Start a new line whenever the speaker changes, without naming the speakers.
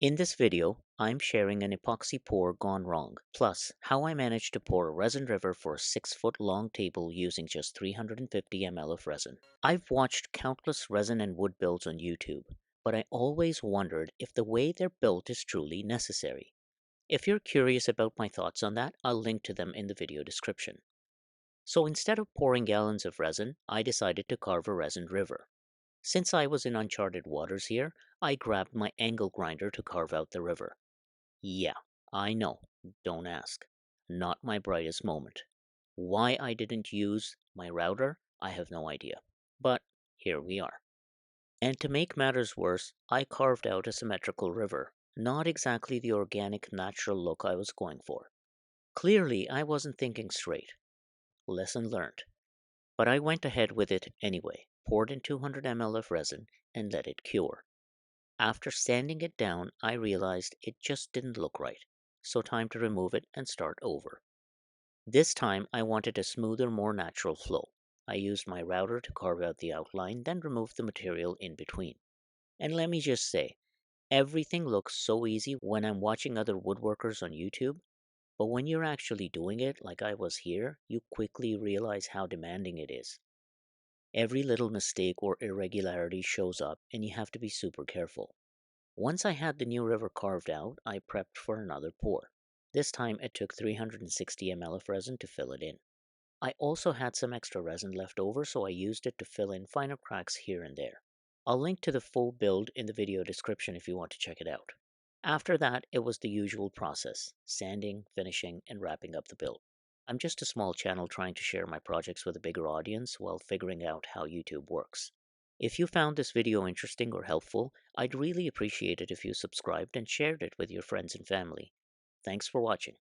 In this video, I'm sharing an epoxy pour gone wrong, plus how I managed to pour a resin river for a 6-foot long table using just 350 ml of resin. I've watched countless resin and wood builds on YouTube, but I always wondered if the way they're built is truly necessary. If you're curious about my thoughts on that, I'll link to them in the video description. So instead of pouring gallons of resin, I decided to carve a resin river. Since I was in uncharted waters here, I grabbed my angle grinder to carve out the river. Yeah, I know, don't ask. Not my brightest moment. Why I didn't use my router, I have no idea. But here we are. And to make matters worse, I carved out a symmetrical river, not exactly the organic, natural look I was going for. Clearly, I wasn't thinking straight. Lesson learned. But I went ahead with it anyway, poured in 200 ml of resin, and let it cure. After sanding it down, I realized it just didn't look right, so time to remove it and start over. This time I wanted a smoother, more natural flow. I used my router to carve out the outline, then removed the material in between. And let me just say, everything looks so easy when I'm watching other woodworkers on YouTube, but when you're actually doing it, like I was here, you quickly realize how demanding it is. Every little mistake or irregularity shows up, and you have to be super careful. Once I had the new river carved out, I prepped for another pour. This time it took 360 ml of resin to fill it in. I also had some extra resin left over, so I used it to fill in finer cracks here and there. I'll link to the full build in the video description if you want to check it out. After that, it was the usual process: sanding, finishing, and wrapping up the build. I'm just a small channel trying to share my projects with a bigger audience while figuring out how YouTube works. If you found this video interesting or helpful, I'd really appreciate it if you subscribed and shared it with your friends and family. Thanks for watching.